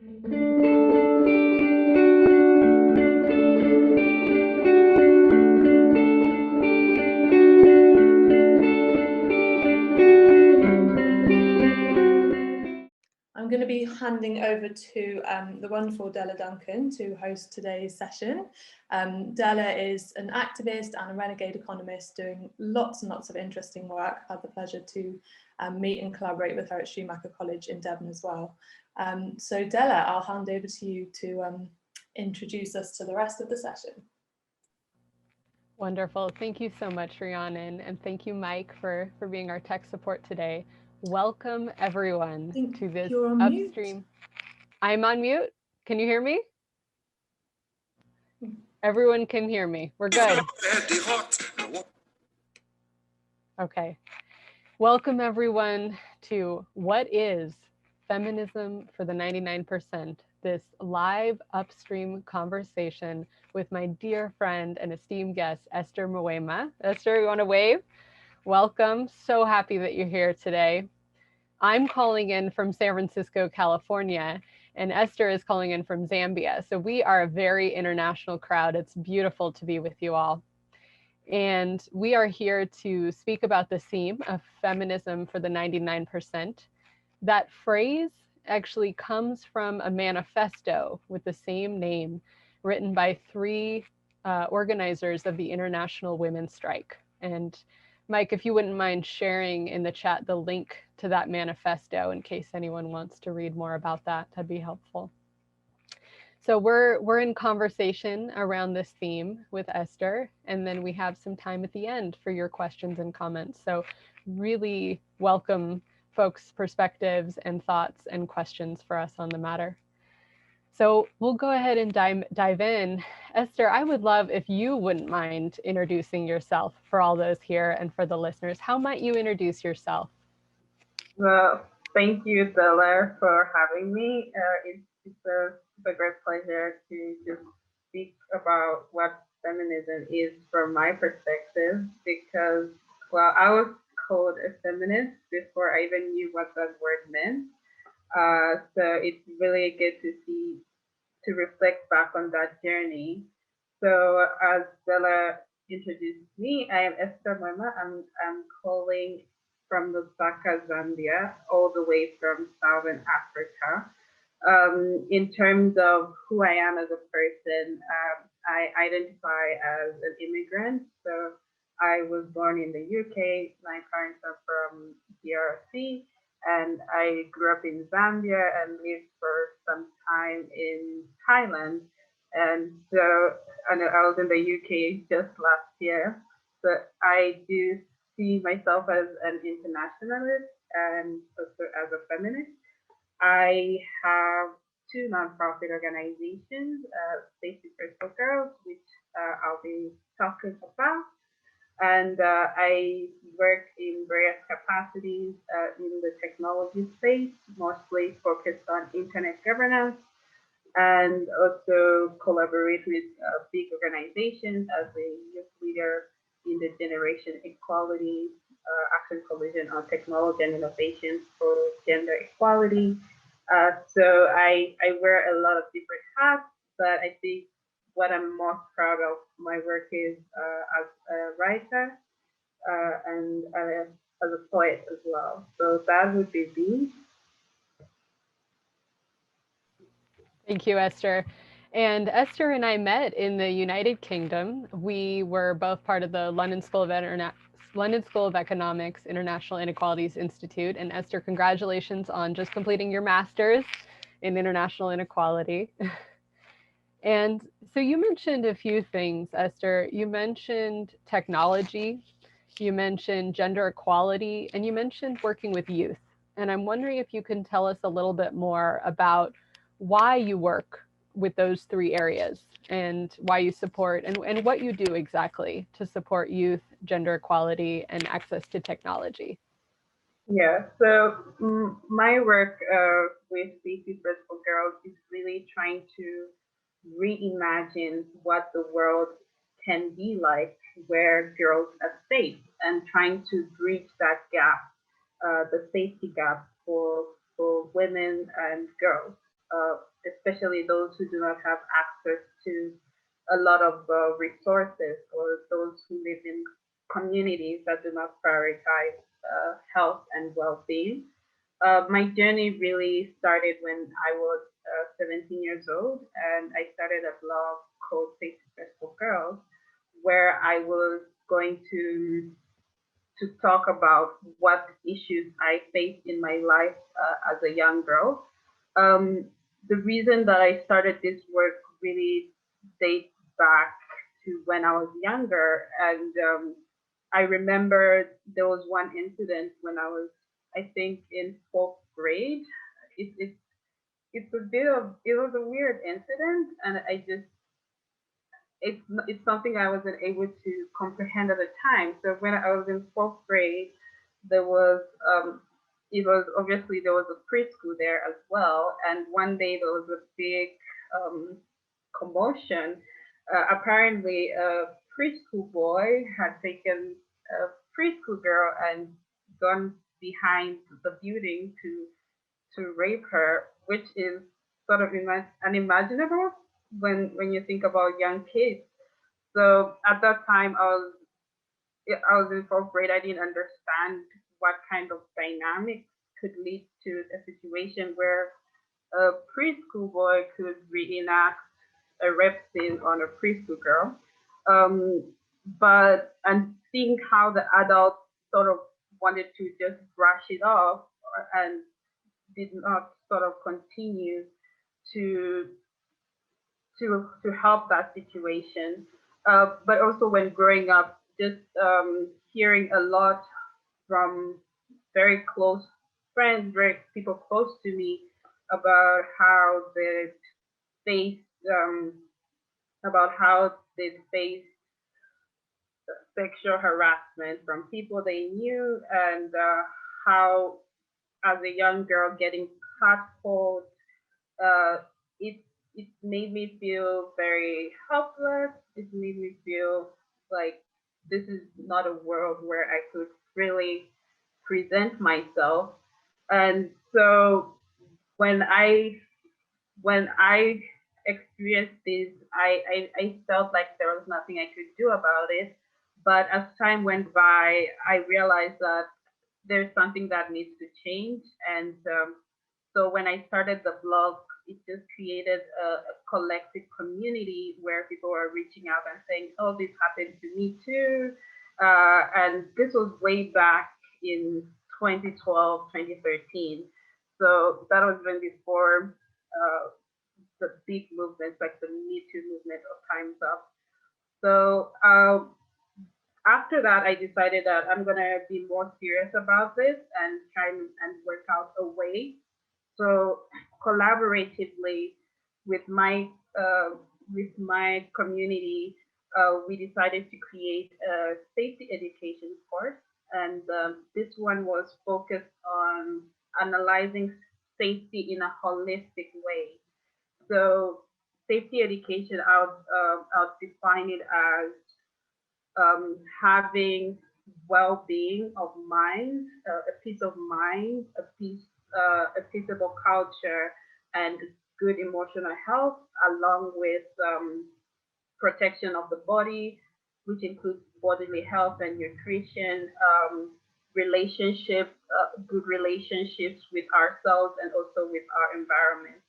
I'm going to be handing over to the wonderful Della Duncan to host today's session. Della is an activist and a renegade economist doing lots and lots of interesting work. I've had the pleasure to meet and collaborate with her at Schumacher College in Devon as well. So Della, I'll hand over to you to introduce us to the rest of the session. Wonderful. Thank you so much, Rhiannon, and thank you, Mike, for being our tech support today. Welcome, everyone, to this Upstream. I'm on mute. Can you hear me? Everyone can hear me. We're good. Okay. Welcome, everyone, to What is Feminism for the 99%? This live Upstream conversation with my dear friend and esteemed guest, Esther Mwema. Esther, you want to wave? Welcome. So happy that you're here today. I'm calling in from San Francisco, California, and Esther is calling in from Zambia. So we are a very international crowd. It's beautiful to be with you all. And we are here to speak about the theme of feminism for the 99%. That phrase actually comes from a manifesto with the same name written by three organizers of the International Women's Strike. And Mike, if you wouldn't mind sharing in the chat the link to that manifesto in case anyone wants to read more about that, that'd be helpful. So we're in conversation around this theme with Esther, and then we have some time at the end for your questions and comments. So really welcome folks' perspectives and thoughts and questions for us on the matter. So we'll go ahead and dive in. Esther, I would love if you wouldn't mind introducing yourself for all those here and for the listeners. How might you introduce yourself? Well, thank you, Della, for having me. It's a great pleasure to just speak about what feminism is from my perspective, because, well, I was called a feminist before I even knew what that word meant. So it's really good to reflect back on that journey. So as Della introduced me, I am Esther Mwema. I'm calling from Lusaka, Zambia, all the way from Southern Africa. In terms of who I am as a person, I identify as an immigrant. So I was born in the UK. My parents are from DRC, and I grew up in Zambia and lived for some time in Thailand. And so I was in the UK just last year. But I do see myself as an internationalist and also as a feminist. I have two nonprofit organizations, Safety First for Girls, which I'll be talking about. And I work in various capacities in the technology space, mostly focused on internet governance, and also collaborate with big organizations as a youth leader in the Generation Equality Action Coalition on Technology and Innovations for Gender Equality. So I wear a lot of different hats, but I think what I'm most proud of my work is as a writer and as a poet as well. So that would be me. Thank you, Esther. And Esther and I met in the United Kingdom. We were both part of the London School of Economics International Inequalities Institute. And Esther, congratulations on just completing your master's in international inequality. And so you mentioned a few things, Esther. You mentioned technology, you mentioned gender equality, and you mentioned working with youth. And I'm wondering if you can tell us a little bit more about why you work with those three areas and why you support and what you do exactly to support youth, gender equality, and access to technology. Yeah, so my work with Safety First for Girls is really trying to reimagine what the world can be like where girls are safe, and trying to bridge that gap, the safety gap for women and girls. especially those who do not have access to a lot of resources, or those who live in communities that do not prioritize health and well-being. My journey really started when I was 17 years old, and I started a blog called Safety First for Girls, where I was going to talk about what issues I faced in my life as a young girl. The reason that I started this work really dates back to when I was younger, and I remember there was one incident when I was, I think, in 4th grade. It's a bit of, it was a weird incident, and it's something I wasn't able to comprehend at the time. So when I was in 4th grade, there was it was obviously there was a preschool there as well, and one day there was a big commotion. Apparently, a preschool boy had taken a preschool girl and gone behind the building to rape her, which is sort of unimaginable when you think about young kids. So at that time, I was in 4th grade. I didn't understand what kind of dynamics could lead to a situation where a preschool boy could reenact a rape scene on a preschool girl. And seeing how the adults sort of wanted to just brush it off and did not sort of continue to help that situation. But also when growing up, just hearing a lot from very close friends, very people close to me, about how they faced sexual harassment from people they knew, and how, as a young girl, getting catcalled, it it made me feel very helpless. It made me feel like this is not a world where I could really present myself. And so when I experienced this, I felt like there was nothing I could do about it. But as time went by, I realized that there's something that needs to change. And so when I started the blog, it just created a collective community where people were reaching out and saying, oh, this happened to me too. And this was way back in 2012, 2013. So that was even before the big movements like the Me Too movement or Time's Up. So after that, I decided that I'm gonna be more serious about this and try and work out a way. So collaboratively with my community, we decided to create a safety education course, and this one was focused on analyzing safety in a holistic way. So safety education, I'll define it as having well-being of mind, a peace of mind, a peaceable culture, and good emotional health, along with protection of the body, which includes bodily health and nutrition, relationships, good relationships with ourselves and also with our environment.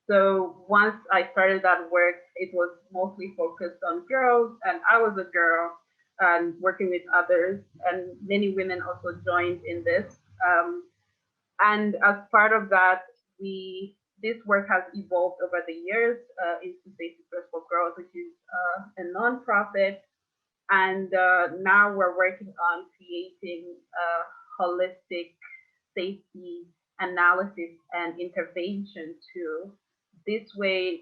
So once I started that work, it was mostly focused on girls, and I was a girl and working with others, and many women also joined in this. And as part of that, this work has evolved over the years into Safety First for Girls, which is a nonprofit. And now we're working on creating a holistic safety analysis and intervention tool. This way,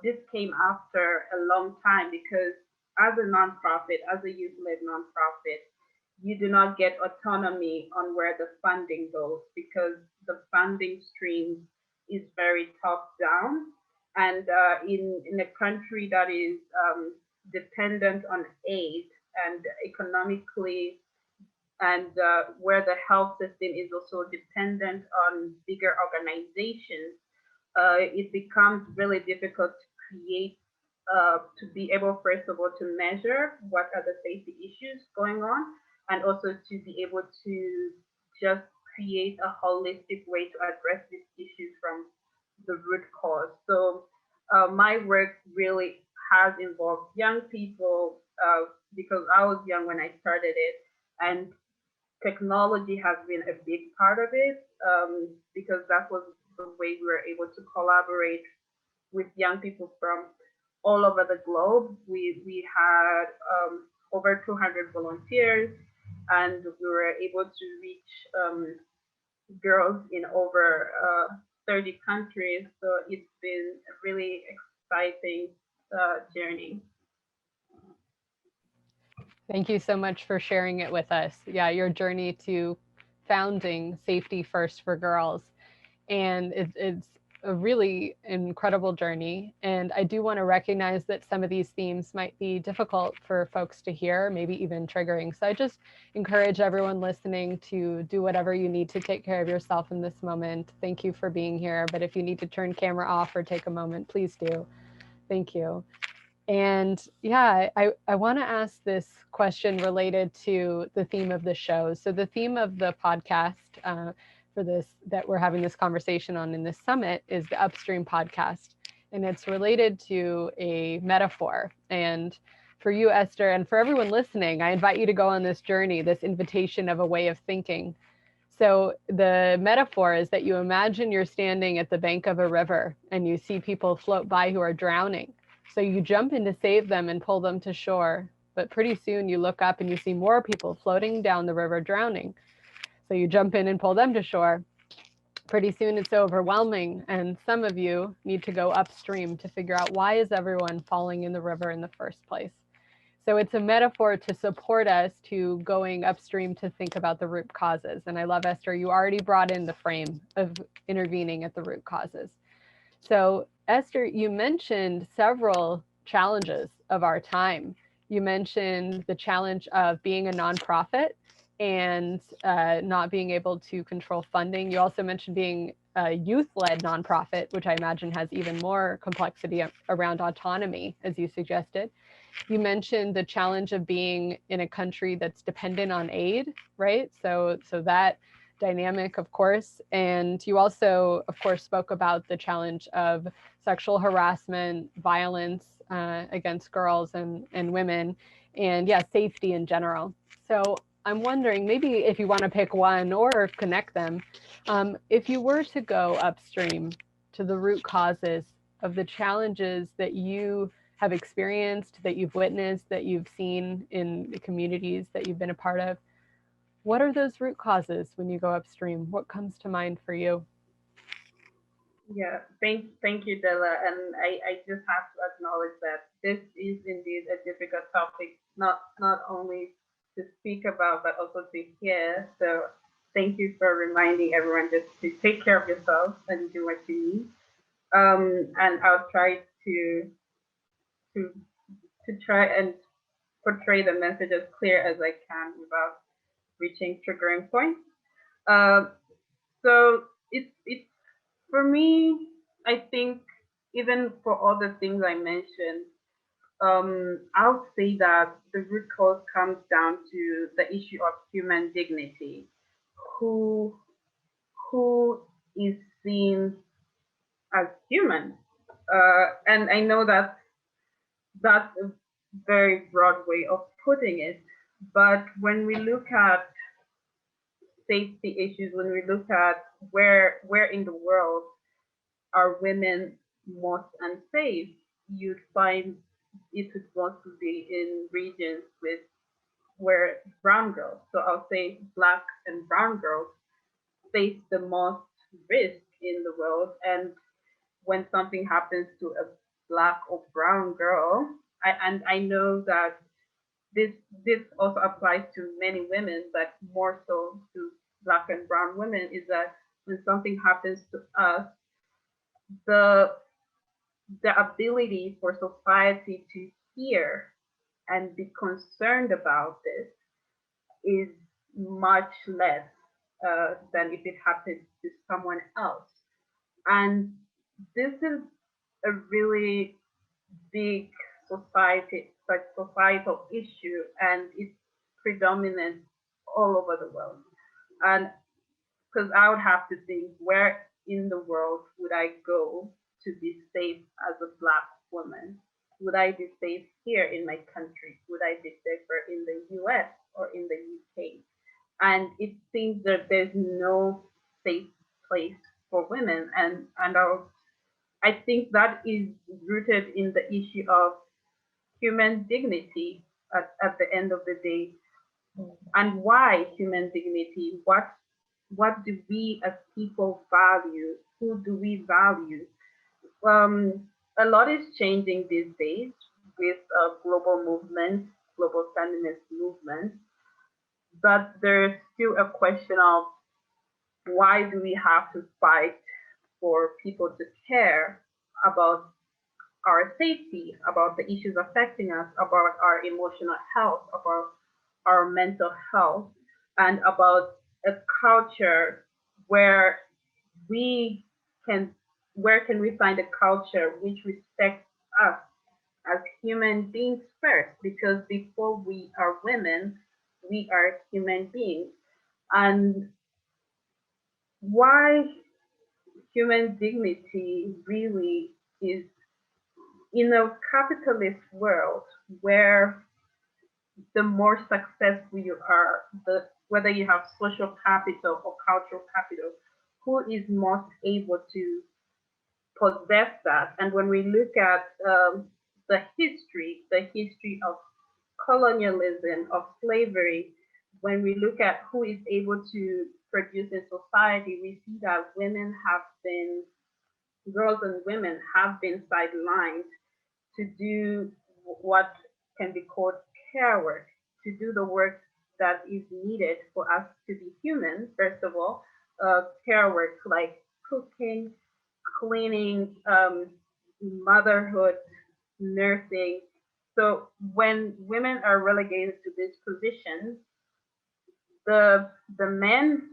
this came after a long time, because as a nonprofit, as a youth-led nonprofit, you do not get autonomy on where the funding goes, because the funding stream is very top-down. And in a country that is dependent on aid and economically, and where the health system is also dependent on bigger organizations, it becomes really difficult to create, to be able, first of all, to measure what are the safety issues going on, and also to be able to just create a holistic way to address these issues from the root cause. So my work really has involved young people, because I was young when I started it, and technology has been a big part of it, because that was the way we were able to collaborate with young people from all over the globe. We had over 200 volunteers, and we were able to reach girls in over 30 countries. So it's been a really exciting journey. Thank you so much for sharing it with us. Yeah, your journey to founding Safety First for Girls. And it's a really incredible journey. And I do want to recognize that some of these themes might be difficult for folks to hear, maybe even triggering. So I just encourage everyone listening to do whatever you need to take care of yourself in this moment. Thank you for being here. But if you need to turn camera off or take a moment, please do. Thank you. And yeah, I want to ask this question related to the theme of the show. So the theme of the podcast for this, that we're having this conversation on in this summit, is the Upstream podcast. And it's related to a metaphor. And for you, Esther, and for everyone listening, I invite you to go on this journey, this invitation of a way of thinking. So the metaphor is that you imagine you're standing at the bank of a river and you see people float by who are drowning. So you jump in to save them and pull them to shore. But pretty soon you look up and you see more people floating down the river drowning. So you jump in and pull them to shore. Pretty soon it's overwhelming, and some of you need to go upstream to figure out, why is everyone falling in the river in the first place? So it's a metaphor to support us to going upstream to think about the root causes. And I love, Esther, you already brought in the frame of intervening at the root causes. So Esther, you mentioned several challenges of our time. You mentioned the challenge of being a nonprofit and not being able to control funding. You also mentioned being a youth-led nonprofit, which I imagine has even more complexity around autonomy, as you suggested. You mentioned the challenge of being in a country that's dependent on aid, right? So that dynamic, of course. And you also, of course, spoke about the challenge of sexual harassment, violence against girls and women, and yeah, safety in general. So I'm wondering, maybe if you want to pick one or connect them, if you were to go upstream to the root causes of the challenges that you have experienced, that you've witnessed, that you've seen in the communities that you've been a part of, what are those root causes when you go upstream? What comes to mind for you? Yeah, thank you, Della. And I just have to acknowledge that this is indeed a difficult topic, not only to speak about, but also to hear. So thank you for reminding everyone just to take care of yourself and do what you need. And I'll try to try and portray the message as clear as I can without reaching triggering points. So it's for me, I think, even for all the things I mentioned, I would say that the root cause comes down to the issue of human dignity. Who is seen as human? And I know that that's a very broad way of putting it, but when we look at safety issues, when we look at where in the world are women most unsafe, you'd find it would mostly be in regions with where brown girls, so I'll say Black and brown girls, face the most risk in the world. And when something happens to a Black or brown girl, I know that this also applies to many women, but more so to Black and brown women, is that when something happens to us, the ability for society to hear and be concerned about this is much less than if it happens to someone else. And this is a really big societal issue, and it's predominant all over the world. And because I would have to think, where in the world would I go to be safe as a Black woman? Would I be safe here in my country? Would I be safer in the US or in the UK? And it seems that there's no safe place for women. And I think that is rooted in the issue of human dignity at the end of the day. And why human dignity? What do we as people value? Who do we value? A lot is changing these days with global movements, global feminist movements, but there's still a question of why do we have to fight for people to care about our safety, about the issues affecting us, about our emotional health, about our mental health, and about a culture where we can where can we find a culture which respects us as human beings first? Because before we are women, we are human beings. And why human dignity really is, in a capitalist world where the more successful you are, whether you have social capital or cultural capital, who is most able to possess that? And when we look at the history of colonialism, of slavery, when we look at who is able to produce in society, we see that girls and women have been sidelined to do what can be called care work, to do the work that is needed for us to be human. First of all, care work like cooking, cleaning, motherhood, nursing. So when women are relegated to these positions, the men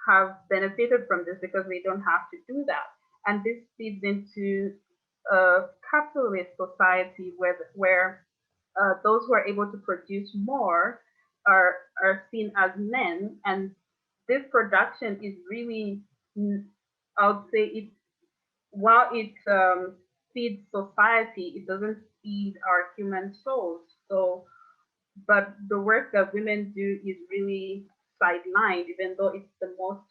have benefited from this because they don't have to do that. And this feeds into a capitalist society where those who are able to produce more are seen as men. And this production is really, I would say, while it feeds society, it doesn't feed our human souls. So, but the work that women do is really sidelined, even though it's the most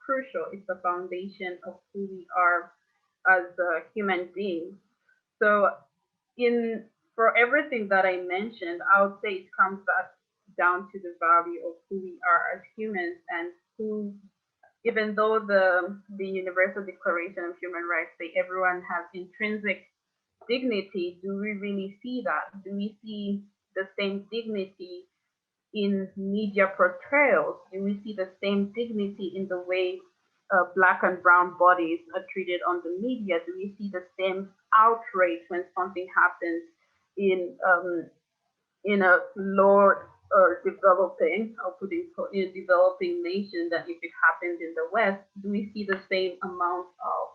crucial. It's the foundation of who we are as human beings. So, for everything that I mentioned, I would say it comes back down to the value of who we are as humans, and who, even though the Universal Declaration of Human Rights say everyone has intrinsic dignity, do we really see that? Do we see the same dignity in media portrayals? Do we see the same dignity in the way Black and brown bodies are treated on the media? Do we see the same outrage when something happens in a lower or developing, I'll put it in a developing nation, that if it happened in the West? Do we see the same amount of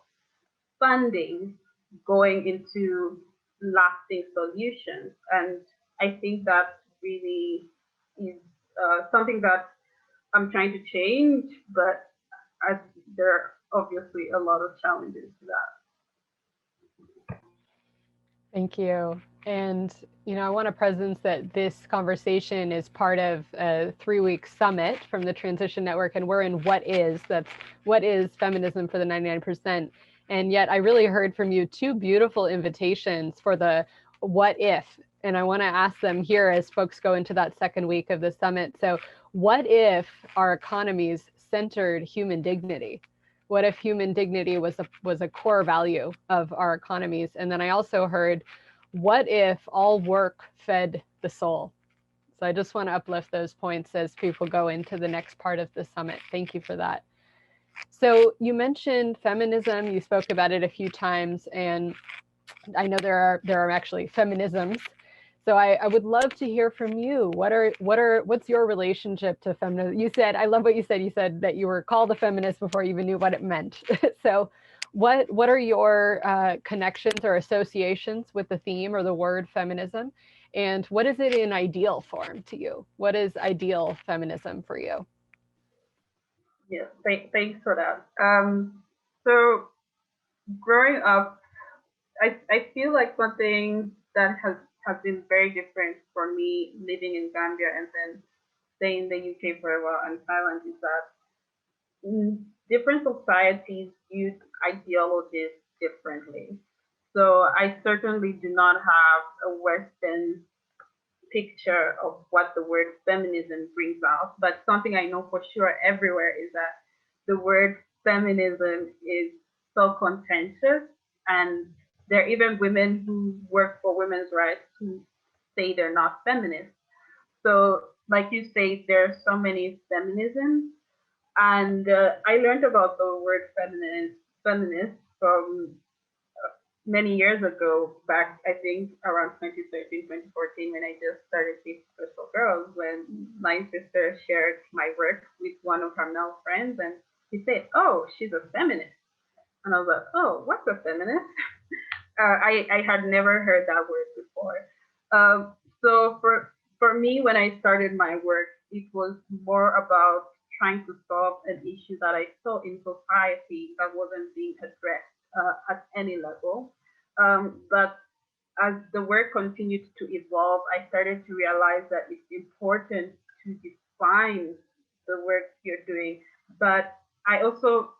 funding going into lasting solutions? And I think that really is something that I'm trying to change, but there are obviously a lot of challenges to that. Thank you. And, I want to presence that this conversation is part of a 3-week summit from the Transition Network, and we're in what is feminism for the 99%. And yet I really heard from you 2 beautiful invitations for the what if, and I want to ask them here as folks go into that 2nd week of the summit. So what if our economies centered human dignity? What if human dignity was a core value of our economies? And then I also heard, what if all work fed the soul? So I just want to uplift those points as people go into the next part of the summit. Thank you for that. So you mentioned feminism, you spoke about it a few times, and I know there are actually feminisms. So I would love to hear from you. What's your relationship to feminism? You said, I love what you said. You said that you were called a feminist before you even knew what it meant. So what are your connections or associations with the theme or the word feminism? And what is it in ideal form to you? What is ideal feminism for you? Yeah, thanks for that. So growing up, I feel like something that has been very different for me living in Zambia and then staying in the UK for a while and Thailand is that different societies use ideologies differently. So I certainly do not have a Western picture of what the word feminism brings out, but something I know for sure everywhere is that the word feminism is so contentious, and there are even women who work for women's rights who say they're not feminists. So, like you say, there are so many feminisms, and I learned about the word feminist from many years ago, back I think around 2013, 2014, when I just started with Crystal Girls, when my sister shared my work with one of her male friends, and he said, "Oh, she's a feminist," and I was like, "Oh, what's a feminist?" I had never heard that word before. So for me, when I started my work, it was more about trying to solve an issue that I saw in society that wasn't being addressed at any level. But as the work continued to evolve, I started to realize that it's important to define the work you're doing. But I also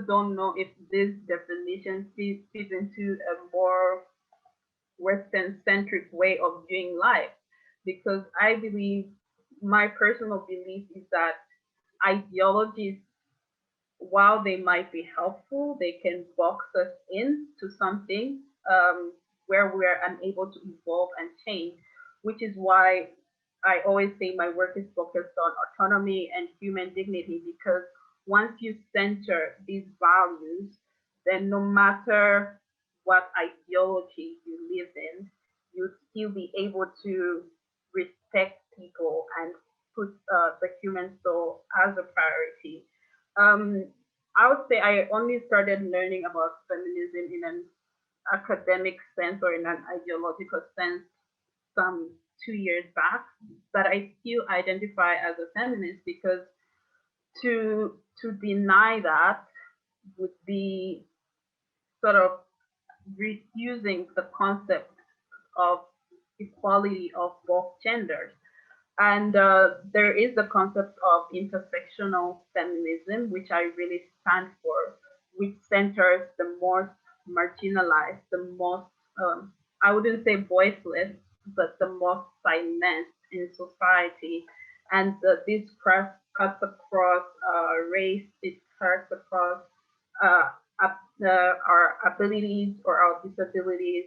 don't know if this definition fits into a more Western centric way of viewing life, because I believe my personal belief is that ideologies, while they might be helpful, they can box us into something where we are unable to evolve and change, which is why I always say my work is focused on autonomy and human dignity, because once you center these values, then no matter what ideology you live in, you'll still be able to respect people and put the human soul as a priority. um, I would say I only started learning about feminism in an academic sense or in an ideological sense some 2 years back, but I still identify as a feminist because to deny that would be sort of refusing the concept of equality of both genders. And there is the concept of intersectional feminism, which I really stand for, which centers the most marginalized, the most, I wouldn't say voiceless, but the most silenced in society. And this cuts across race, it cuts across uh, our abilities or our disabilities,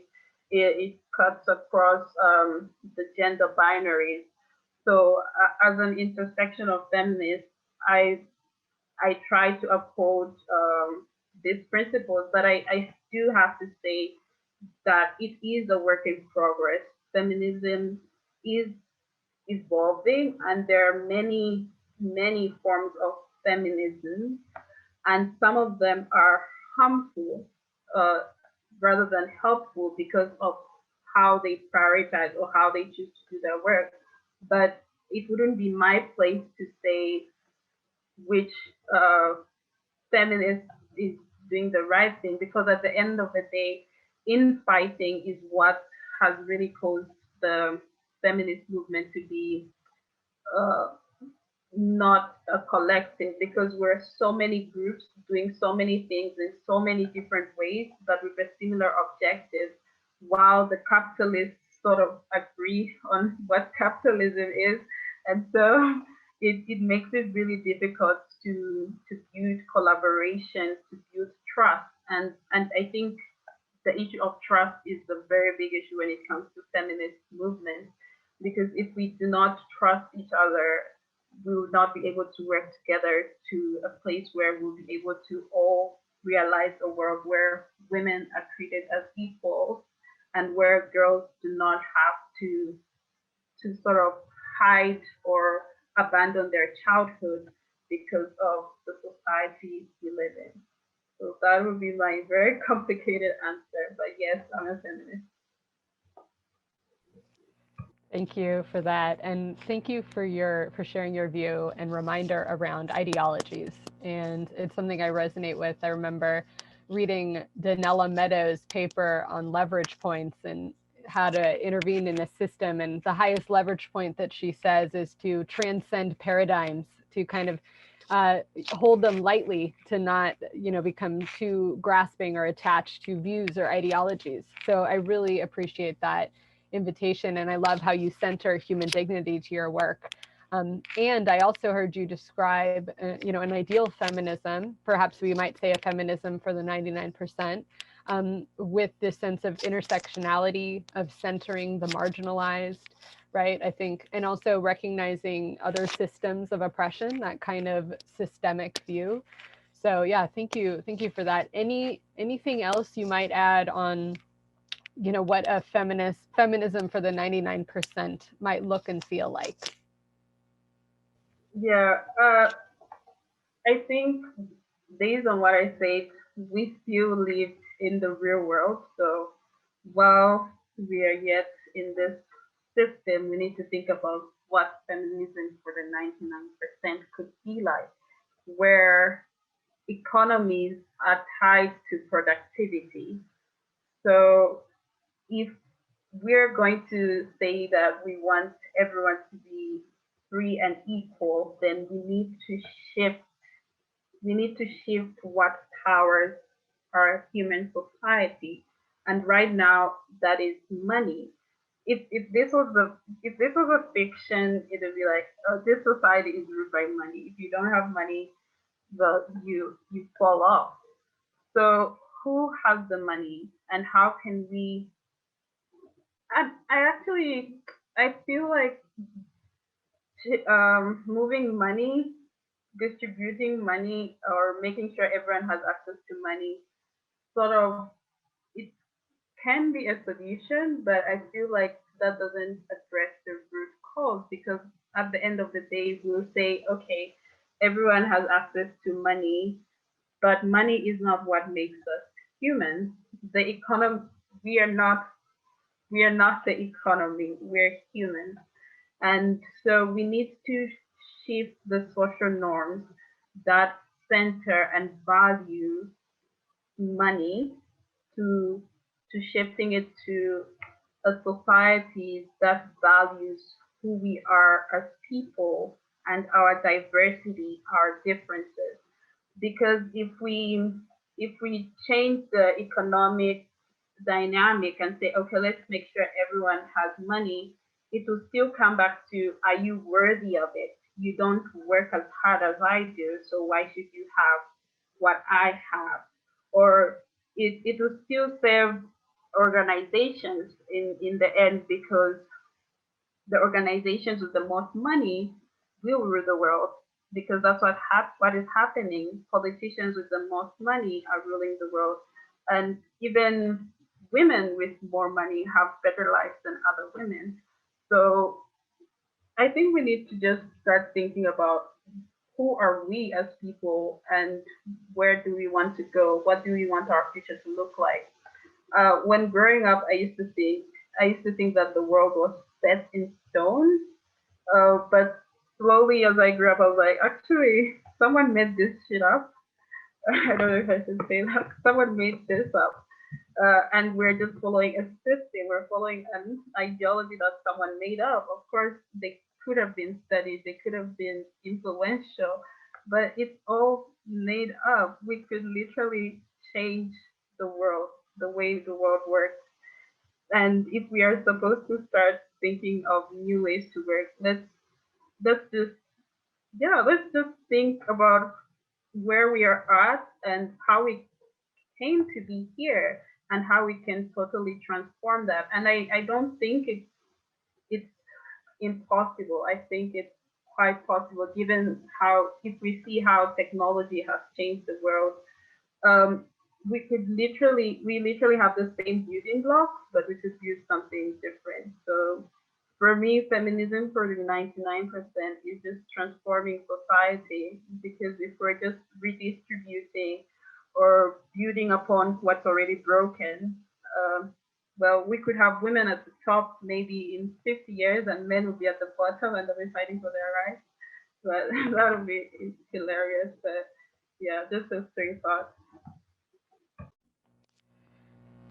it cuts across the gender binaries. So as an intersectional feminist, I I try to uphold these principles, but I do have to say that it is a work in progress. Feminism is evolving, and there are many forms of feminism, and some of them are harmful uh, rather than helpful because of how they prioritize or how they choose to do their work. But it wouldn't be my place to say which feminist is doing the right thing, because at the end of the day, infighting is what has really caused the feminist movement to be uh, not a collective, because we're so many groups doing so many things in so many different ways, but with a similar objective, while the capitalists sort of agree on what capitalism is. And so it makes it really difficult to build collaboration, to build trust. And I think the issue of trust is a very big issue when it comes to feminist movements, because if we do not trust each other, we will not be able to work together to a place where we'll be able to all realize a world where women are treated as equals, and where girls do not have to sort of hide or abandon their childhood because of the society we live in. So that would be my very complicated answer, but yes, I'm a feminist. Thank you for that, and thank you for sharing your view and reminder around ideologies. And it's something I resonate with. I remember reading Della Meadows' paper on leverage points and how to intervene in a system. And the highest leverage point that she says is to transcend paradigms, to kind of hold them lightly, to not, become too grasping or attached to views or ideologies. So I really appreciate that invitation, and I love how you center human dignity to your work. And I also heard you describe, an ideal feminism, perhaps we might say a feminism for the 99%, with this sense of intersectionality, of centering the marginalized, right? I think, and also recognizing other systems of oppression, that kind of systemic view. So yeah, thank you for that. Anything else you might add on, what a feminism for the 99% might look and feel like? Yeah, I think based on what I said, we still live in the real world. So while we are yet in this system, we need to think about what feminism for the 99% could be like, where economies are tied to productivity. So if we're going to say that we want everyone to be free and equal, then shift we need to shift what powers our human society. And right now that is money. If this was a fiction, it would be like, oh, this society is ruled by money. If you don't have money, well, you fall off. So who has the money, and how can we? I feel like moving money, distributing money, or making sure everyone has access to money, sort of, it can be a solution, but I feel like that doesn't address the root cause, because at the end of the day, we'll say, okay, everyone has access to money, but money is not what makes us human. The economy, we are not the economy, we're human. And so we need to shift the social norms that center and value money to shifting it to a society that values who we are as people and our diversity, our differences. Because if we change the economic dynamic and say, okay, let's make sure everyone has money, it will still come back to, are you worthy of it? You don't work as hard as I do, so why should you have what I have? Or it will still serve organizations in the end, because the organizations with the most money will rule the world, because that's what is happening. Politicians with the most money are ruling the world, and even women with more money have better lives than other women. So I think we need to just start thinking about who are we as people, and where do we want to go? What do we want our future to look like? When growing up, I used to think that the world was set in stone. But slowly as I grew up, I was like, actually, someone made this shit up. I don't know if I should say that. Someone made this up. And we're just following a system. We're following an ideology that someone made up. Of course, they could have been studied, they could have been influential, but it's all made up. We could literally change the world, the way the world works. And if we are supposed to start thinking of new ways to work, let's just let's just think about where we are at and how we came to be here, and how we can totally transform that. And I don't think it's impossible. I think it's quite possible, given how, if we see how technology has changed the world. um, we literally have the same building blocks, but we could build something different. So for me, feminism for the 99% is just transforming society, because if we're just redistributing or building upon what's already broken. Well, we could have women at the top maybe in 50 years and men will be at the bottom and they'll be fighting for their rights. But that would be hilarious. But yeah, just those three thoughts.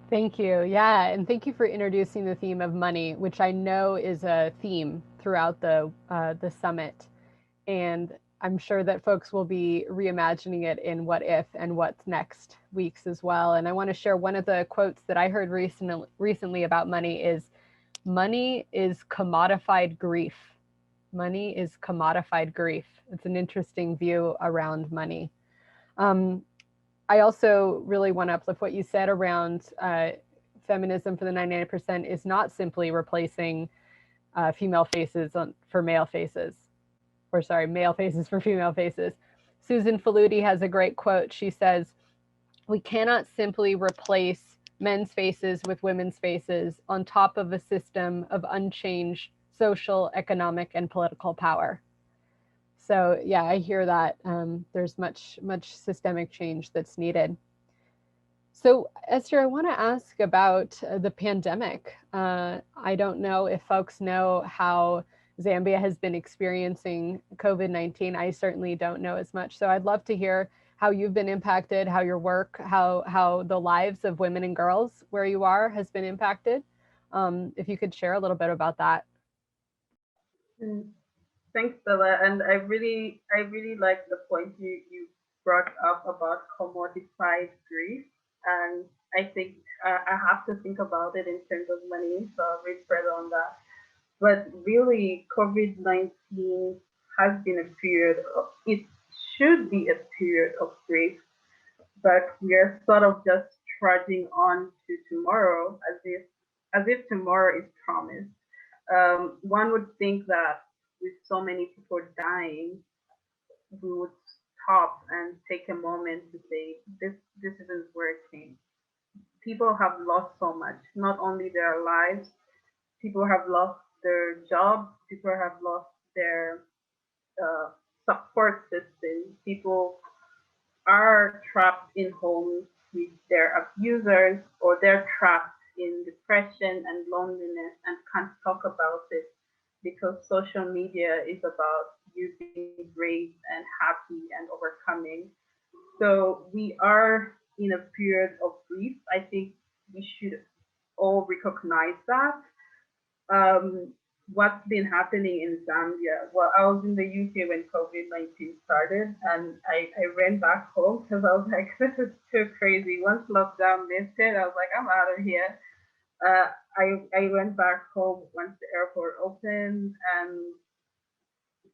Thank you. Yeah, and thank you for introducing the theme of money, which I know is a theme throughout the summit. And I'm sure that folks will be reimagining it in What If and What's Next weeks as well. And I want to share one of the quotes that I heard recently about money is, money is commodified grief. Money is commodified grief. It's an interesting view around money. I also really want to uplift what you said around feminism for the 99% is not simply replacing female faces for male faces. Or sorry, male faces for female faces. Susan Faludi has a great quote. She says, "We cannot simply replace men's faces with women's faces on top of a system of unchanged social, economic, and political power." So yeah, I hear that. There's much systemic change that's needed. So Esther, I want to ask about the pandemic. I don't know if folks know how Zambia has been experiencing COVID-19. I certainly don't know as much. So I'd love to hear how you've been impacted, how your work, how the lives of women and girls where you are has been impacted. If you could share a little bit about that. Thanks, Della. And I really like the point you brought up about commodified grief. And I think I have to think about it in terms of money, so I'll read further on that. But really, COVID-19 has been a period of, it should be a period of grief, but we are sort of just trudging on to tomorrow as if tomorrow is promised. One would think that with so many people dying, we would stop and take a moment to say, this isn't working. People have lost so much, not only their lives, people have lost their jobs, people have lost their support systems, people are trapped in homes with their abusers, or they're trapped in depression and loneliness and can't talk about it because social media is about you being brave and happy and overcoming. So we are in a period of grief. I think we should all recognize that. What's been happening in Zambia? Well, I was in the UK when COVID-19 started, and I ran back home because I was like, this is too crazy. Once lockdown lifted, I was like, I'm out of here. I went back home once the airport opened, and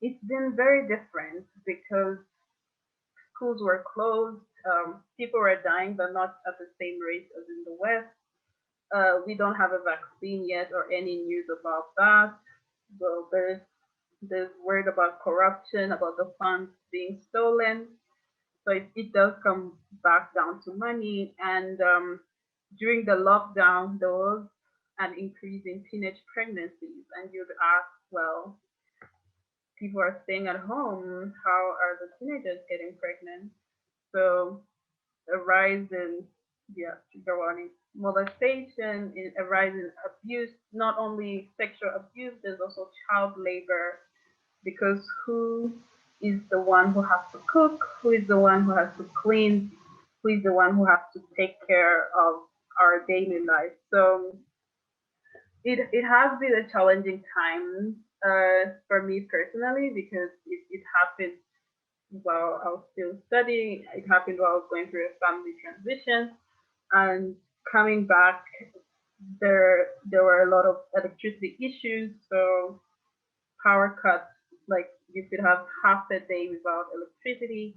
it's been very different because schools were closed. People were dying, but not at the same rate as in the West. We don't have a vaccine yet or any news about that. So there's word about corruption, about the funds being stolen. So it does come back down to money. And during the lockdown, there was an increase in teenage pregnancies. And you'd ask, well, people are staying at home, how are the teenagers getting pregnant? So a rise in, molestation, a rise in abuse, not only sexual abuse, there's also child labor, because who is the one who has to cook? Who is the one who has to clean? Who is the one who has to take care of our daily life? So it has been a challenging time for me personally, because it happened while I was still studying. It happened while I was going through a family transition, and coming back, there were a lot of electricity issues. So power cuts, like you could have half a day without electricity.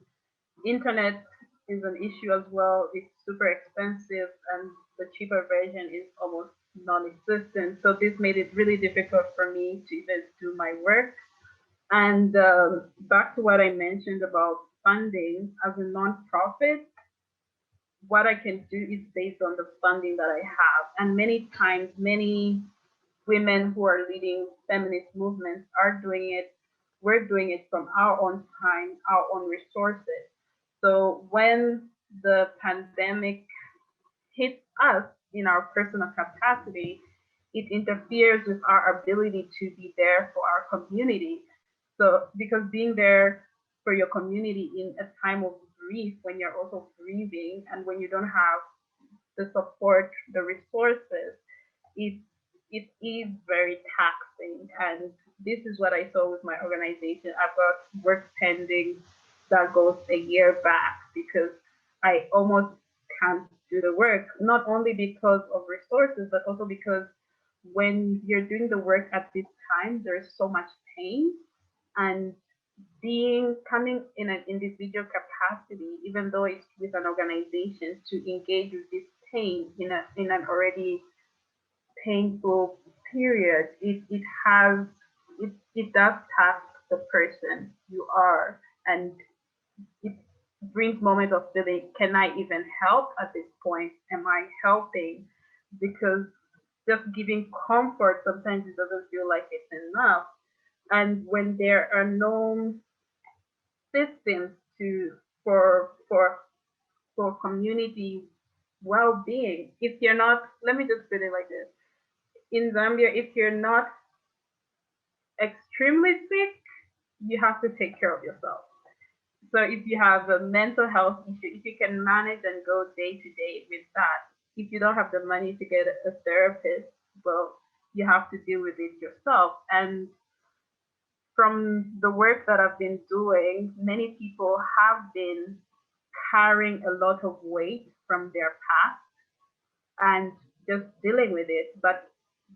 Internet is an issue as well. It's super expensive, and the cheaper version is almost non-existent. So this made it really difficult for me to even do my work. And back to what I mentioned about funding, as a nonprofit, what I can do is based on the funding that I have. And many times, many women who are leading feminist movements are doing it. We're doing it from our own time, our own resources. So when the pandemic hits us in our personal capacity, it interferes with our ability to be there for our community. So, because being there for your community in a time of grief, when you're also grieving, and when you don't have the support, the resources, it it is very taxing. And this is what I saw with my organization. I've got work pending that goes a year back because I almost can't do the work, not only because of resources, but also because when you're doing the work at this time, there's so much pain. And coming in an individual capacity, even though it's with an organization, to engage with this pain in an already painful period, it does task the person you are, and it brings moments of feeling, can I even help at this point? Am I helping? Because just giving comfort sometimes it doesn't feel like it's enough. And when there are no systems to for community well-being, if you're not, let me just put it like this, in Zambia, if you're not extremely sick, you have to take care of yourself. So if you have a mental health issue, if you can manage and go day to day with that, if you don't have the money to get a therapist, well, you have to deal with it yourself. And from the work that I've been doing, many people have been carrying a lot of weight from their past and just dealing with it. But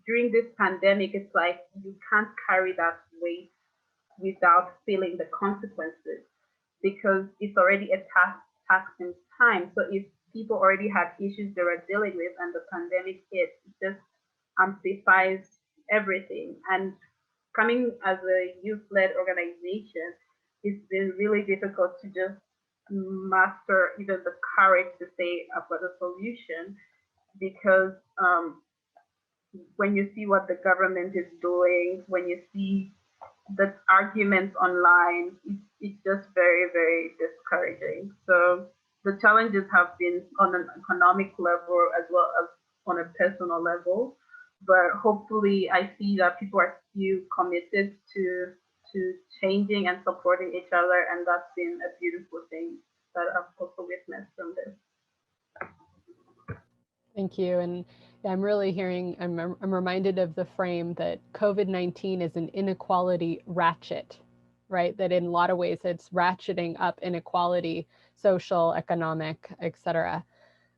during this pandemic, it's like you can't carry that weight without feeling the consequences, because it's already a taxing time. So if people already had issues they were dealing with and the pandemic hit, it just amplifies everything. And coming as a youth-led organization, it's been really difficult to just master even the courage to say I've got a solution, because when you see what the government is doing, when you see the arguments online, it's just very, very discouraging. So the challenges have been on an economic level as well as on a personal level. But hopefully I see that people are still committed to changing and supporting each other. And that's been a beautiful thing that I've also witnessed from this. Thank you. And I'm really hearing, I'm reminded of the frame that COVID-19 is an inequality ratchet, right? That in a lot of ways it's ratcheting up inequality, social, economic, et cetera.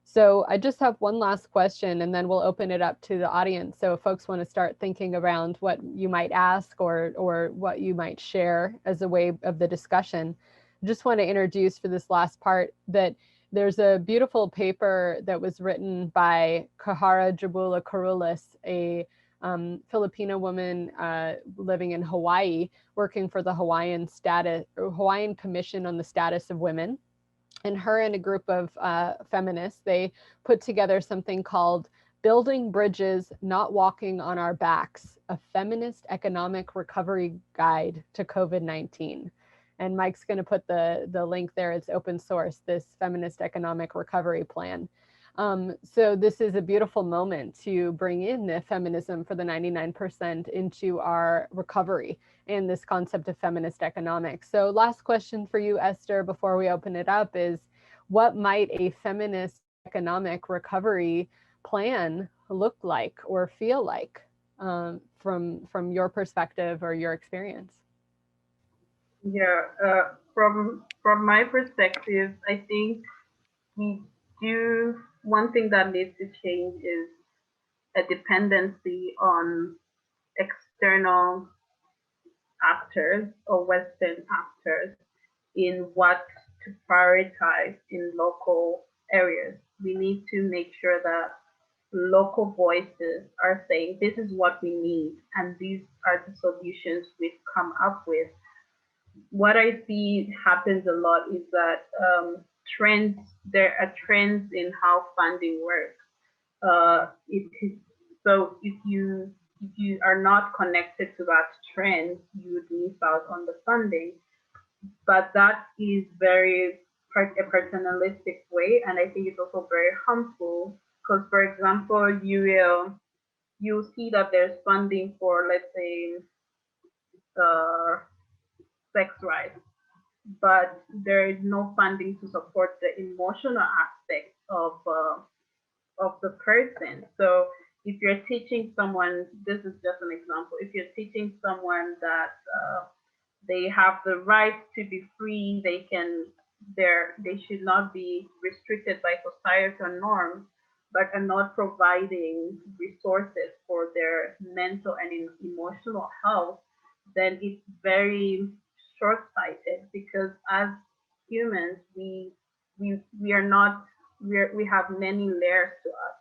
So I just have one last question and then we'll open it up to the audience. So if folks want to start thinking around what you might ask or what you might share as a way of the discussion, I just want to introduce for this last part that there's a beautiful paper that was written by Kahara Jabula Karulis, a Filipino woman living in Hawaii, working for the Hawaiian Commission on the Status of Women. And her and a group of feminists, they put together something called Building Bridges, Not Walking on Our Backs, a Feminist Economic Recovery Guide to COVID-19. And Mike's going to put the link there. It's open source, this Feminist Economic Recovery Plan. So this is a beautiful moment to bring in the feminism for the 99% into our recovery and this concept of feminist economics. So last question for you, Esther, before we open it up is, what might a feminist economic recovery plan look like or feel like from your perspective or your experience? Yeah, from my perspective, I think one thing that needs to change is a dependency on external actors or Western actors in what to prioritize in local areas. We need to make sure that local voices are saying, this is what we need, and these are the solutions we've come up with. What I see happens a lot is that there are trends in how funding works. So if you are not connected to that trend, you would miss out on the funding. But that is very a paternalistic way, and I think it's also very harmful because, for example, you'll see that there's funding for, let's say, sex rights, but there is no funding to support the emotional aspect of the person. So if you're teaching someone, this is just an example, if you're teaching someone that they have the right to be free, they should not be restricted by societal norms, but are not providing resources for their mental and emotional health, then it's very short-sighted, because as humans, we are not, we have many layers to us.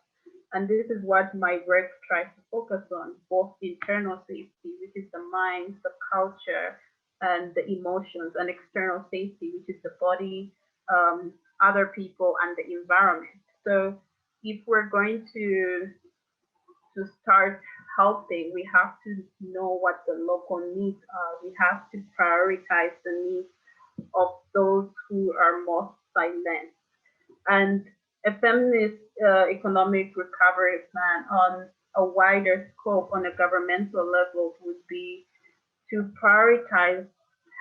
And this is what my work tries to focus on, both internal safety, which is the mind, the culture, and the emotions, and external safety, which is the body, other people, and the environment. So if we're going to start helping, we have to know what the local needs are. We have to prioritize the needs of those who are most silent. And a feminist economic recovery plan on a wider scope on a governmental level would be to prioritize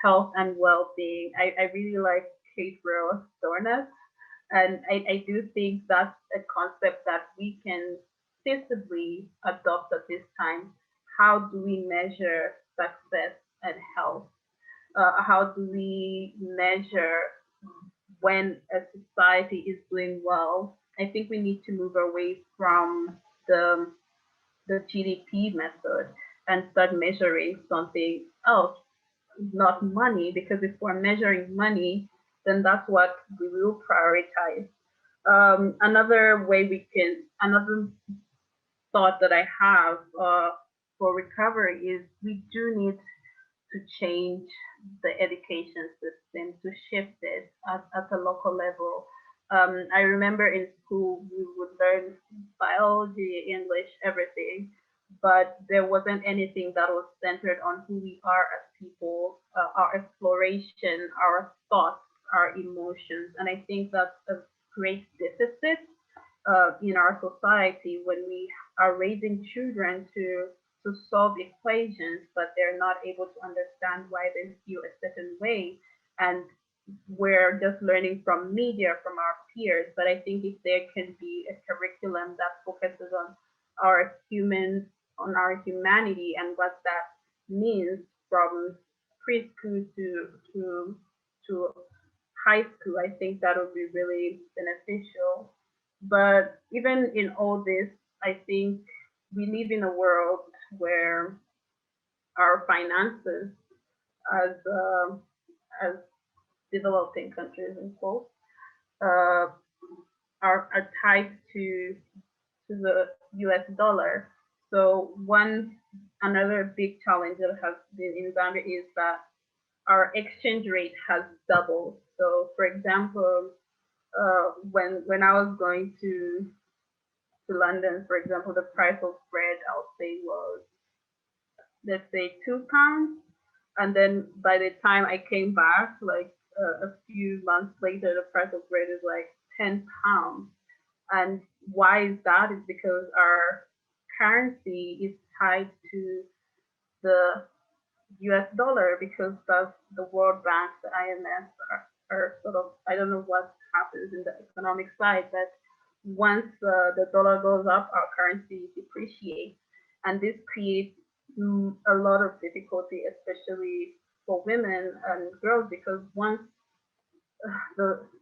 health and well-being. I really like Kate Rose Dornas, and I do think that's a concept that we can feasibly adopt at this time. How do we measure success and health? How do we measure when a society is doing well? I think we need to move away from the GDP method and start measuring something else, not money, because if we're measuring money, then that's what we will prioritize. Another thought that I have for recovery is we do need to change the education system, to shift it at a local level. I remember in school we would learn biology, English, everything, but there wasn't anything that was centered on who we are as people, our exploration, our thoughts, our emotions. And I think that's a great deficit in our society when we are raising children to solve equations, but they're not able to understand why they feel a certain way. And we're just learning from media, from our peers. But I think if there can be a curriculum that focuses on our humans, on our humanity, and what that means from preschool to high school, I think that would be really beneficial. But even in all this, I think we live in a world where our finances as developing countries in quotes are tied to the US dollar. So another big challenge that has been in Zambia is that our exchange rate has doubled. So for example, when I was going to London, for example, the price of bread, I'll say, was, let's say, £2. And then by the time I came back, like a few months later, the price of bread is like £10. And why is that? Is because our currency is tied to the US dollar, because the World Bank, the IMF are sort of, I don't know what happens in the economic side, but once the dollar goes up, our currency depreciates. And this creates a lot of difficulty, especially for women and girls, because once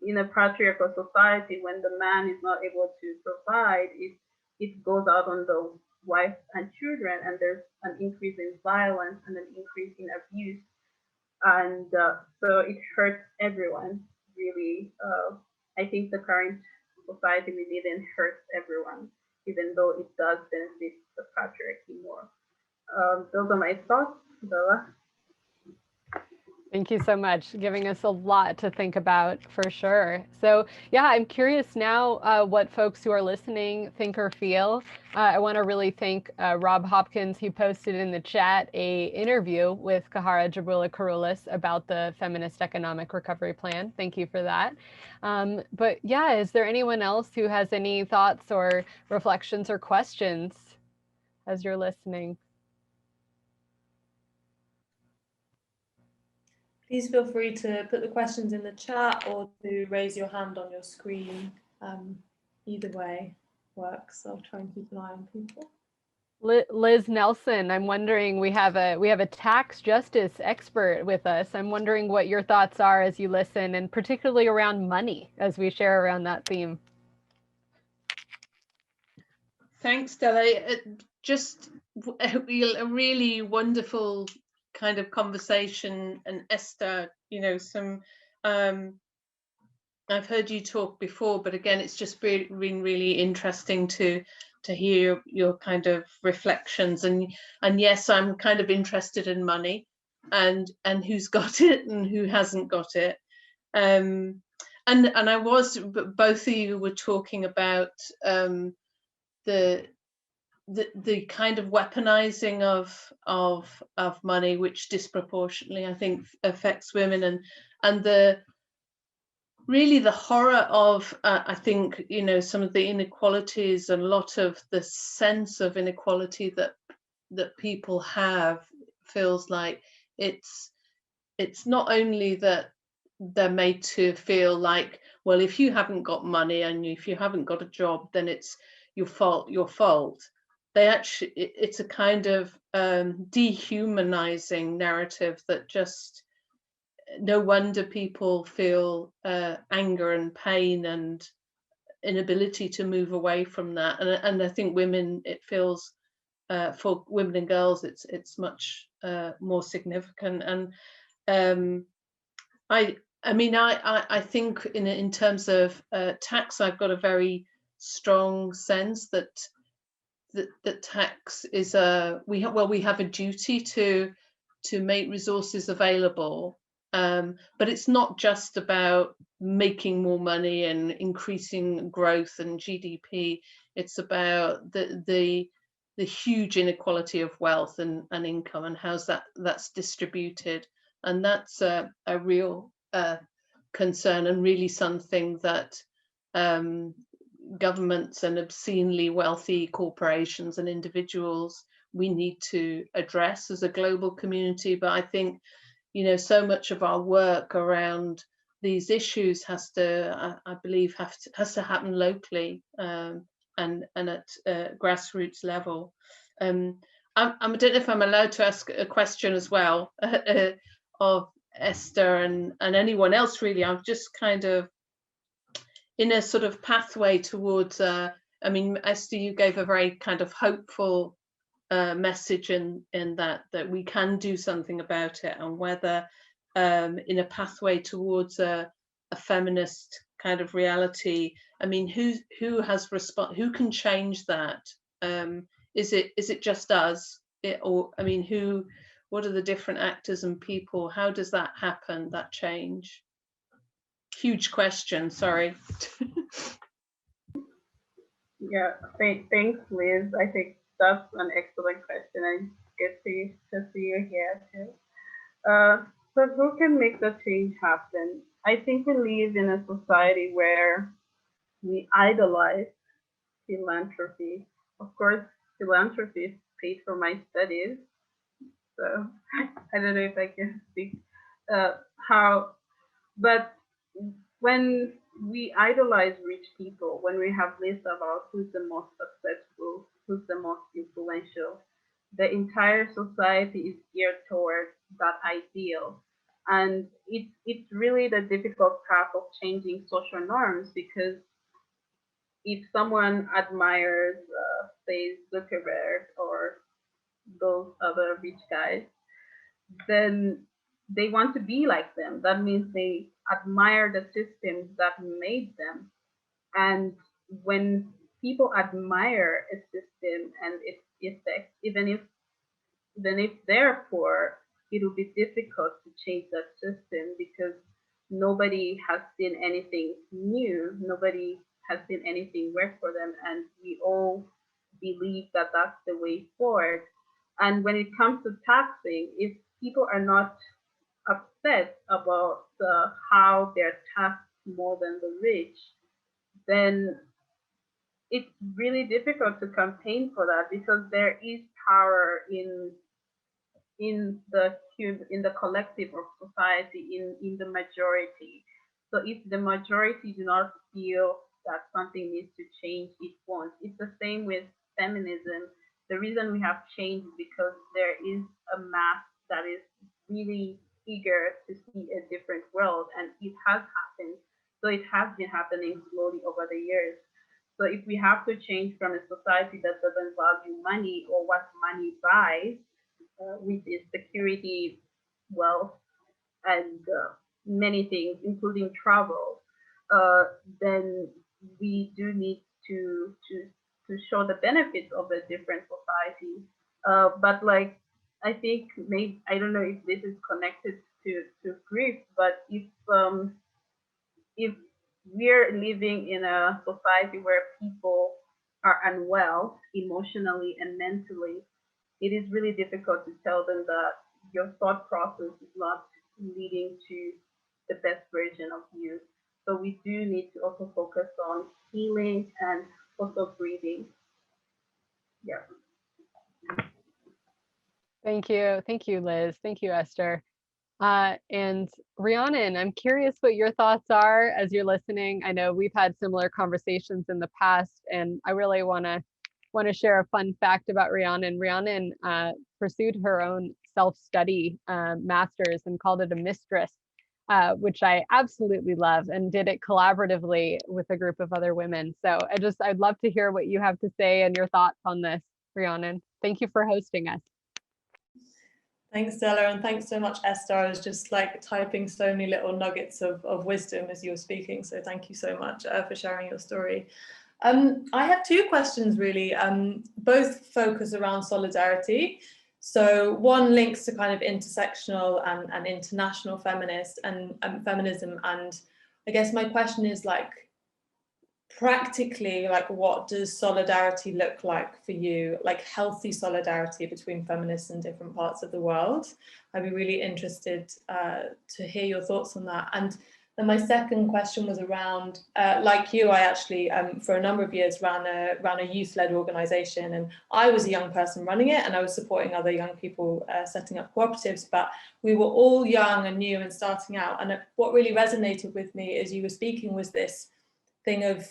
in a patriarchal society, when the man is not able to provide, it goes out on the wife and children, and there's an increase in violence and an increase in abuse. And so it hurts everyone, really. I think the current society we live in hurts everyone, even though it does benefit the patriarchy more. Those are my thoughts, Della. Thank you so much, giving us a lot to think about for sure. So yeah, I'm curious now what folks who are listening think or feel. I want to really thank Rob Hopkins. He posted in the chat a interview with Kahara Jabula Karulis about the Feminist Economic Recovery Plan. Thank you for that. But yeah, is there anyone else who has any thoughts or reflections or questions as you're listening? Please feel free to put the questions in the chat or to raise your hand on your screen. Either way works. I'll try and keep an eye on people. Liz Nelson, I'm wondering, we have a tax justice expert with us. I'm wondering what your thoughts are as you listen, and particularly around money as we share around that theme. Thanks, Della. Just a really wonderful kind of conversation. And Esther, you know, I've heard you talk before, but again, it's just been really interesting to hear your kind of reflections. And yes, I'm kind of interested in money and who's got it and who hasn't got it. And I was, both of you were talking about the kind of weaponizing of money, which disproportionately, I think, affects women, and the really the horror of I think, you know, some of the inequalities and a lot of the sense of inequality that people have feels like it's not only that they're made to feel like, well, if you haven't got money and if you haven't got a job, then it's your fault. They actually, it's a kind of dehumanizing narrative that just, no wonder people feel anger and pain and inability to move away from that. And I think women, it feels for women and girls, it's much more significant. And I mean, I think in terms of tax, I've got a very strong sense that tax is we have a duty to make resources available, but it's not just about making more money and increasing growth and GDP. It's about the huge inequality of wealth and income and how's that's distributed, and that's a real concern and really something that governments and obscenely wealthy corporations and individuals we need to address as a global community. But I think, you know, so much of our work around these issues has to, I believe, has to happen locally and at grassroots level. I don't know if I'm allowed to ask a question as well of Esther and anyone else really. I'm just kind of in a sort of pathway towards, I mean, Esther, you gave a very kind of hopeful message in that we can do something about it, and whether in a pathway towards a feminist kind of reality, I mean, who who can change that? Is it just us? Or I mean, what are the different actors and people? How does that happen, that change? Huge question, sorry. Yeah, thanks, Liz. I think that's an excellent question, and good to see you here too. So who can make the change happen? I think we live in a society where we idolize philanthropy. Of course, philanthropy is paid for my studies, so I don't know if I can speak but when we idolize rich people, when we have lists about who's the most successful, who's the most influential, the entire society is geared towards that ideal. And it's really the difficult path of changing social norms, because if someone admires, say, Zuckerberg or those other rich guys, then they want to be like them. That means they admire the systems that made them. And when people admire a system and its effects, even if they're poor, it will be difficult to change that system because nobody has seen anything new, nobody has seen anything work for them, and we all believe that that's the way forward. And when it comes to taxing, if people are not upset about how they're taxed more than the rich, then it's really difficult to campaign for that because there is power in the collective of society, in the majority. So if the majority do not feel that something needs to change, it won't. It's the same with feminism. The reason we have change is because there is a mass that is really eager to see a different world, and it has happened. So it has been happening slowly over the years. So if we have to change from a society that doesn't value money or what money buys, which is security, wealth, and many things, including travel, then we do need to show the benefits of a different society. But like, I think maybe I don't know if this is connected to grief, but if we're living in a society where people are unwell emotionally and mentally, it is really difficult to tell them that your thought process is not leading to the best version of you. So we do need to also focus on healing and also breathing. Yeah. Thank you, Liz. Thank you, Esther. And Rhiannon, I'm curious what your thoughts are as you're listening. I know we've had similar conversations in the past, and I really want to share a fun fact about Rhiannon. Rhiannon pursued her own self-study master's and called it a mistress, which I absolutely love, and did it collaboratively with a group of other women. So I'd love to hear what you have to say and your thoughts on this, Rhiannon. Thank you for hosting us. Thanks, Della, and thanks so much, Esther. I was just like typing so many little nuggets of wisdom as you were speaking, so thank you so much for sharing your story. I have two questions really, both focus around solidarity. So one links to kind of intersectional and international feminist and feminism, and I guess my question is like, practically, like, what does solidarity look like for you, like healthy solidarity between feminists in different parts of the world? I'd be really interested to hear your thoughts on that. And then my second question was around, like you, I actually for a number of years ran a youth-led organization, and I was a young person running it, and I was supporting other young people setting up cooperatives, but we were all young and new and starting out. And what really resonated with me as you were speaking was this thing of,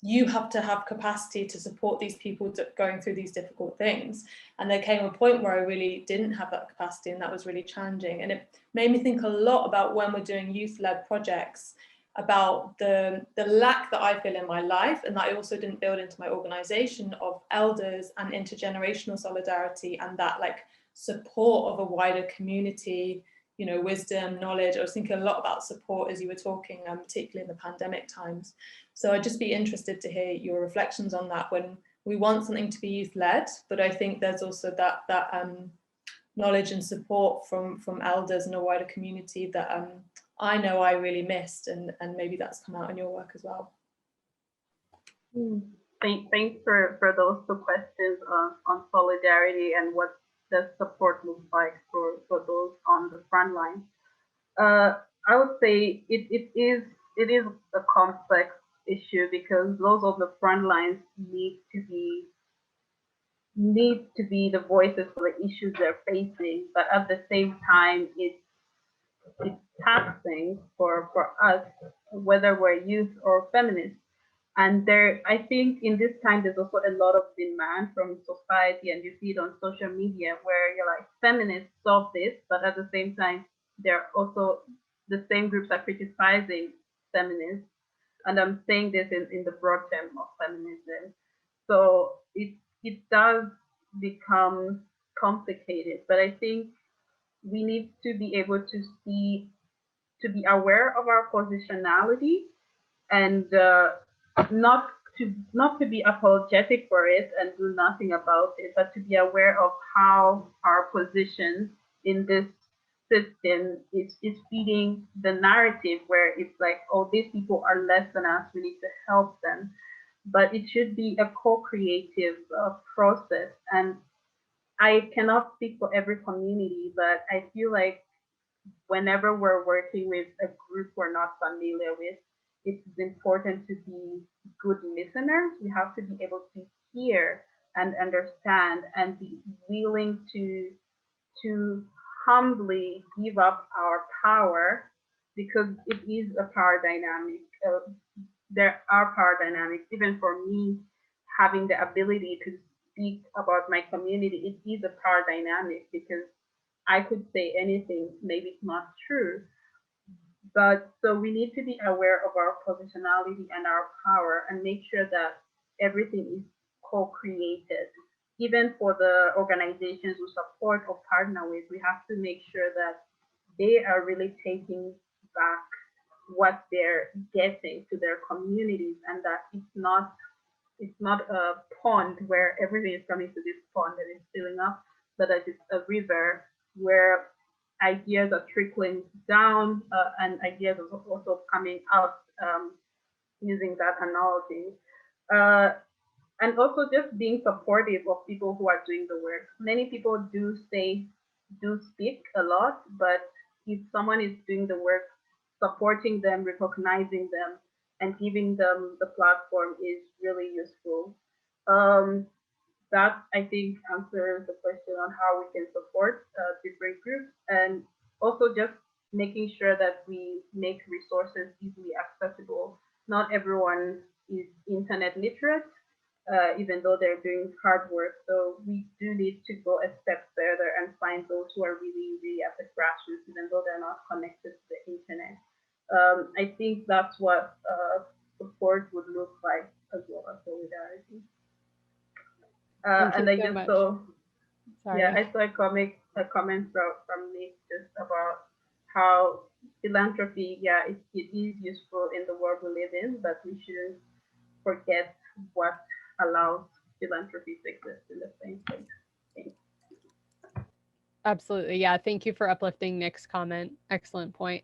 you have to have capacity to support these people going through these difficult things. And there came a point where I really didn't have that capacity, and that was really challenging. And it made me think a lot about, when we're doing youth-led projects, about the lack that I feel in my life, and that I also didn't build into my organization, of elders and intergenerational solidarity, and that like support of a wider community, you know, wisdom, knowledge. I was thinking a lot about support as you were talking, particularly in the pandemic times. So I'd just be interested to hear your reflections on that, when we want something to be youth-led, but I think there's also that knowledge and support from elders and a wider community that I know I really missed, and maybe that's come out in your work as well. Thanks for those two questions on solidarity and what does support look like for those on the front line. I would say it is a complex issue, because those on the front lines need to be the voices for the issues they're facing, but at the same time it's taxing for us, whether we're youth or feminists. And I think in this time there's also a lot of demand from society, and you see it on social media, where you're like, feminists solve this, but at the same time they're also, the same groups are criticizing feminists. And I'm saying this in the broad term of feminism. So it does become complicated, but I think we need to be able to be aware of our positionality, and not to be apologetic for it and do nothing about it, but to be aware of how our positions in this system is feeding the narrative where it's like, oh, these people are less than us, we need to help them. But it should be a co-creative process. And I cannot speak for every community, but I feel like whenever we're working with a group we're not familiar with, it's important to be good listeners. We have to be able to hear and understand and be willing to humbly give up our power, because it is a power dynamic. There are power dynamics. Even for me, having the ability to speak about my community, it is a power dynamic, because I could say anything, maybe it's not true. But so we need to be aware of our positionality and our power and make sure that everything is co-created. Even for the organizations we support or partner with, we have to make sure that they are really taking back what they're getting to their communities, and that it's not a pond where everything is coming to this pond and it's filling up, but that it's a river where ideas are trickling down, and ideas are also coming out, using that analogy. And also just being supportive of people who are doing the work. Many people do speak a lot, but if someone is doing the work, supporting them, recognizing them, and giving them the platform is really useful. That, I think, answers the question on how we can support different groups, and also just making sure that we make resources easily accessible. Not everyone is internet literate, even though they're doing hard work. So we do need to go a step further and find those who are really, really at the grassroots, even though they're not connected to the internet. I think that's what support would look like, as well as solidarity. And I just saw, I saw a comment from Nick just about how philanthropy, it is useful in the world we live in, but we shouldn't forget what allows philanthropy to exist in the same place. Absolutely. Yeah. Thank you for uplifting Nick's comment. Excellent point.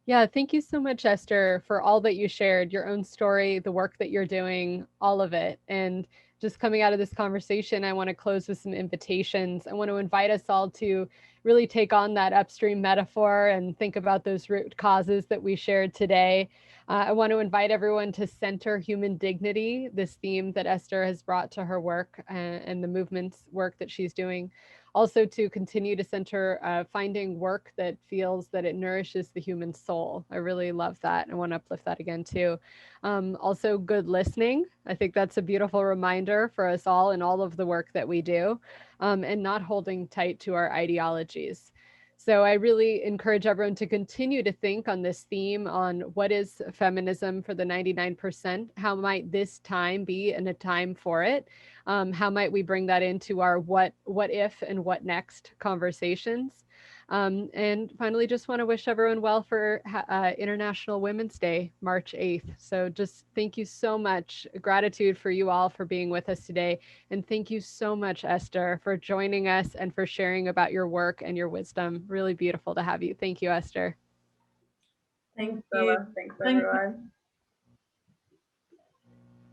Yeah. Thank you so much, Esther, for all that you shared, your own story, the work that you're doing, all of it. And just coming out of this conversation, I want to close with some invitations. I want to invite us all to really take on that upstream metaphor and think about those root causes that we shared today. I want to invite everyone to center human dignity, this theme that Esther has brought to her work and the movement's work that she's doing. Also to continue to center finding work that feels that it nourishes the human soul. I really love that. I want to uplift that again too. Also good listening. I think that's a beautiful reminder for us all in all of the work that we do, and not holding tight to our ideologies. So I really encourage everyone to continue to think on this theme on what is feminism for the 99%? How might this time be in a time for it? How might we bring that into our what if and what next conversations? And finally, just want to wish everyone well for International Women's Day, March 8th. So just thank you so much. Gratitude for you all for being with us today. And thank you so much, Esther, for joining us and for sharing about your work and your wisdom. Really beautiful to have you. Thank you, Esther. Thank you. You. Thanks, everyone.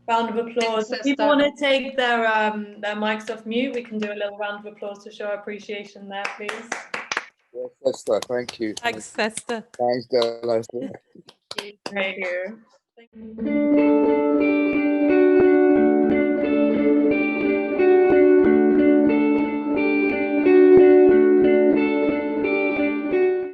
Round of applause. If people want to take their mics off mute, we can do a little round of applause to show appreciation there, please. Yes, Esther, thank you. Thanks, Esther. Thanks, Della. Thank you.